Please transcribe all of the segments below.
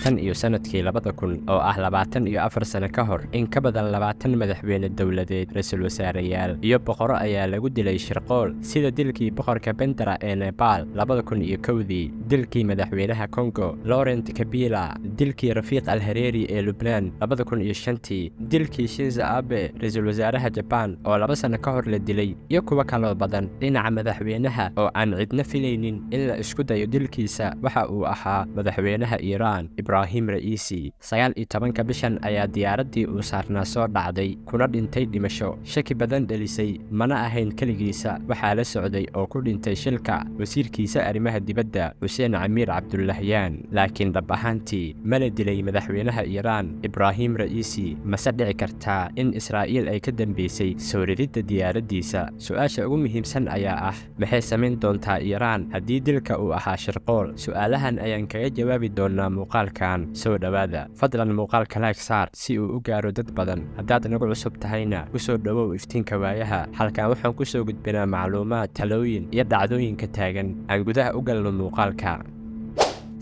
tan iyo sanadkii 2000 oo ah 24 sano ka hor in ka badan 20 madaxweyne dowladeed ra'iisul wasaareyaal iyo boqorro ayaa lagu dilay shirqool sida dilkii boqorka Bendera ee Nepal 2001 dilkii madaxweynaha Congo Laurent Kabila dilkii Rafiq al-Hariri ee Lebanon 2005 dilkii Shinzo Abe ra'iisul wasaaraha Japan oo 2 sano ka hor la dilay iyo kuwa kale badan dhinaca madaxweynaha oo aan cidna filaynin in la isku dayo dilkiisa waxa uu ahaa madaxweynaha Iran Ibrahim Raisi 19 bishan ayaa diyaaradii uu saarnaa soo dhacday kuna dhintay dhimasho shaki badan dhalisay mana ahayn kaligiisa waxaa la socday oo ku dhintay shilka wasiirkiisa arrimaha dibadda Hussein Amir Abdullahian laakiin dhab ahaantii ma la dilay madaxweynaha Iran Ibrahim Raisi ma dhici kartaa in Israa'iil ay ka dambeysay soo ridida diyaaradiisa su'aasha ugu muhiimsan ayaa ah maxay samayn doontaa Iran haddii dilka uu ahaa shirqool su'aalahan ayaan kaga jawaabi doonaa muuqaalkan soo dhawaada fadlan muuqaalka like saar si uu u gaaro dad badan haddaad nagu cusub tahayna ku soo dhawow iftiinka waayaha halkan waxaan ku soo gudbinaa macluumaad talooyin iyo dhacdooyinka taagan aan gudaha u galno muuqaalka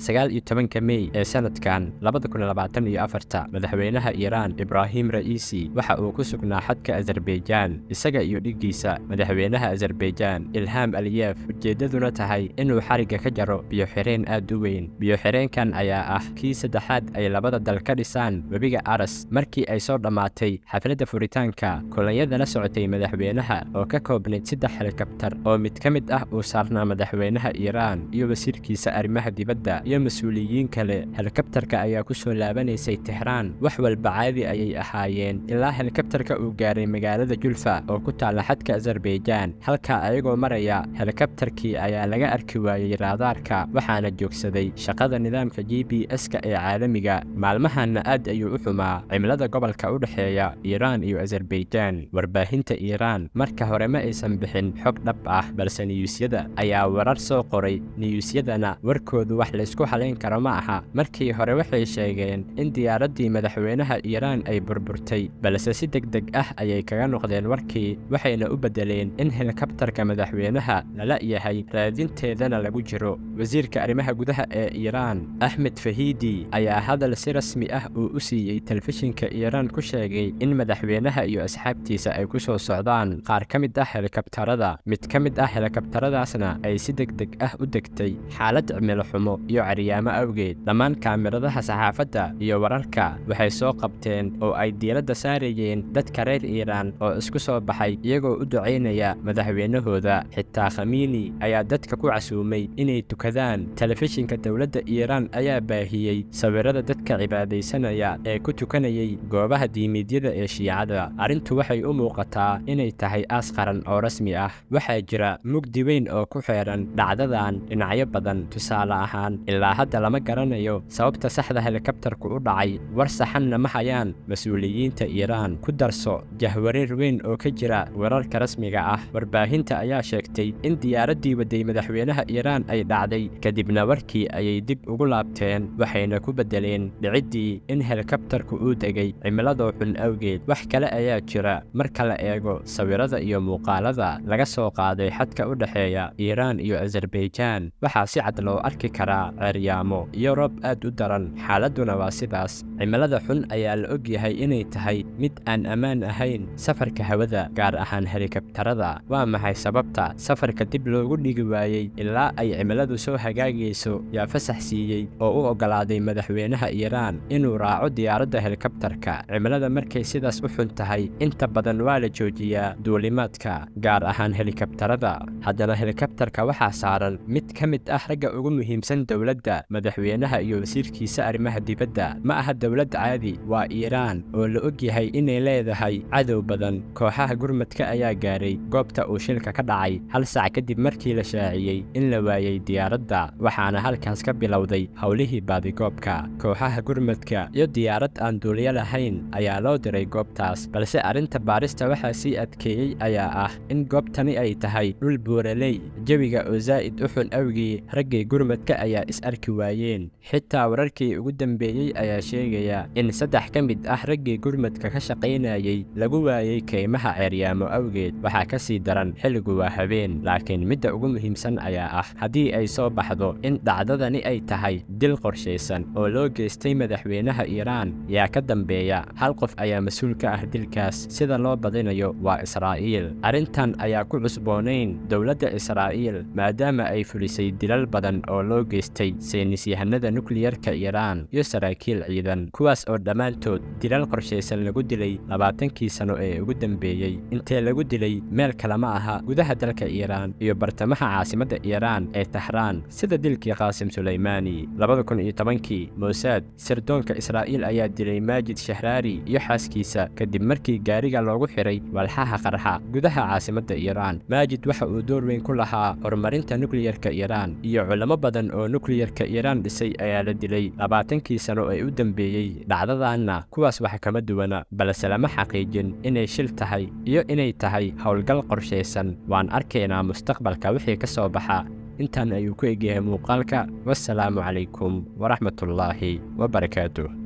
19 May ee sanadkan 2024 madaxweynaha Iran Ibrahim Raisi waxa uu ku sugnaa xadka Azerbaijan isaga iyo dhigiisa madaxweynaha Azerbaijan Ilham Aliyev ujeedaduna tahay inuu xariga ka jaro biyo xireen aad u weyn biyo xireenkan ayaa ah kii saddexaad ay labada dal ka dhisaan webiga Aras markii ay soo dhamaatay xafladda furitaanka kolonyada la socotay madaxweynaha oo ka koobnayd 3 helikabtar oo mid ka mid ah uu saarnaa madaxweynaha Iran iyo wasiirkiisa arrimaha dibadda iyo mas'uuliyiin kale helikabtarka ayaa ku soo laabanaysay Tehran wax walba caadi ayay ahaayeen ilaa helikabtarka uu gaaray magaalada Julfa oo ku taala xadka Azerbaijan halka ayagoo maraya helikabtarkii ayaa laga arki waayay raadaarka waxaana joogsaday shaqada nidaamka GPS-ka ee caalamiga maalmahanna aad ayuu u xumaa cimilada gobolka u dhaxeeya Iran iyo Azerbaijan warbaahinta Iran marka hore ma aysan bixin xog dhab ah balse niyuusyada ayaa warar soo qoray niyuusyadana warkoodu wax la isku haleyn karo ma aha markii hore waxay sheegeen in diyaaradii madaxweynaha Iran ay burburtay balse si degdeg ah ayay kaga noqdeen warkii waxayna u bedeleen in helikabtarka madaxweynaha lala yahay raadinteedana lagu jiro wasiirka arrimaha gudaha ee Iran Ahmed Fahidi ayaa hadal si rasmi ah u siiyay telefishinka Iran ku sheegay in madaxweynaha iyo asxaabtiisa ay ku soo socdaan qaar ka mid ah helikabtarada mid ka mid ah helikabtaradaasna ay si degdeg ah u degtay xaalad cimilo xumo iyo ariyaamo awgeed dhammaan kaamiradaha saxaafadda iyo wararka waxay soo qabteen oo ay diiradda saarayeen dadka reer Iran oo isku soo baxay iyagoo u duceynaya madaxweynahooda xitaa Khamenei ayaa dadka ku casuumay inay tukadaan telefishinka dowladda Iran ayaa baahiyay sawirada dadka cibaadaysanaya ee ku tukanayay goobaha diimeedyada ee Shiicada arrintu waxay u muuqataa inay tahay aas qaran oo rasmi ah waxaa jira mugdi weyn oo ku xeeran dhacdadan dhinacyo badan tusaale ahaan ilaa hadda lama garanayo sababta saxda helikabtarku u dhacay war saxanna ma hayaan mas'uuliyiinta Iran ku darso jahwareer weyn oo ka jira wararka rasmiga ah warbaahinta ayaa sheegtay in diyaaradii waday madaxweynaha Iran ay dhacday kadibna warkii ayay dib ugu laabteen waxayna ku bedeleen dhicidii in helikabtarku uu degay cimilada xun awgeed wax kale ayaa jira marka la eego sawirada iyo muuqaalada laga soo qaaday xadka u dhaxeeya Iran iyo Azerbaijan waxa si cad loo arki karaa ceryaamo iyo roob aad u daran xaaladuna waa sidaas cimilada xun ayaa la og yahay inay tahay mid aan ammaan ahayn safarka hawada gaar ahaan helikabtarada waa maxay sababta safarka dib loogu dhigi waayay ilaa ay cimiladu soo hagaagayso yaa fasax siiyay oo u ogolaaday madaxweynaha Iran inuu raaco diyaaradda helikabtarka cimilada markay sidaas u xun tahay inta badan waa la joojiyaa duulimaadka gaar ahaan helikabtarada haddana helikabtarka waxaa saaran mid ka mid ah ragga ugu muhiimsan dowladda madaxweynaha iyo wasiirkiisa arrimaha dibadda ma aha dowlad caadi waa Iran oo la og yahay inay leedahay cadow badan kooxaha gurmadka ayaa gaaray goobta uu shilka ka dhacay hal saac kadib markii la shaaciyay in la waayay diyaaradda waxaana halkaas ka bilowday howlihii baadigoobka kooxaha gurmadka iyo diyaarad aan duuliyo lahayn ayaa loo diray goobtaas balse arrinta baarista waxaa sii adkeeyey ayaa ah in goobtani ay tahay dhul buuraley jawiga oo zaa'id u xun awgii raggii gurmadka ayaa is arki waayeen xitaa wararkii ugu dambeeyay ayaa sheegay sheegayaa in 3 ka mid ah raggii gurmadka ka shaqaynayay lagu waayay keymaha ceeryaamo awgeed. Waxaa ka sii daran xilligu waa habeen, laakiin midda ugu muhiimsan ayaa ah haddii ay soo baxdo in dhacdadani ay tahay dil qorshaysan oo loo geystay madaxweynaha Iiraan, yaa ka dambeeya. Hal qof ayaa mas'uul ka ah dilkaas, sida loo badinayo waa Israa'iil. Arrintan ayaa ku cusboonayn dowladda Israa'iil maadaama ay fulisay dilal badan oo loo geystay saynisyahanada nukliyarka Iiraan iyo saraakiil ciidan, kuwaas oo dhammaantood dilal qorshaysan lagu dilay 20kii sano ee ugu dambeeyey. Intee lagu dilay meel kale ma aha gudaha dalka Iiraan iyo bartamaha caasimadda Iiraan ee Tahraan, sida dilkii Qaasim Sulaymaani. 2010kii Mossad sirdoonka Israa'iil ayaa dilay Maajid Shahraari iyo xaaskiisa kadib markii gaariga loogu xiray walxaha qarxa gudaha caasimadda Iiraan. Maajid waxa uu door weyn ku lahaa horumarinta nukliyarka Iiraan, iyo culamo badan oo nukliyarka Iiraan dhisay ayaa la dilay 20kii sano ee u dambeeyey. Dhacdadaanna kuwaas wax kama duwana, balse lama xaqiijin inay shil tahay iyo inay tahay howlgal qorshaysan. Waan arkaynaa mustaqbalka wixii ka soo baxa. intaan ayuu ku egyahay muuqaalka. Wassalaamu calaykum waraxmatullaahi wabarakaatuh.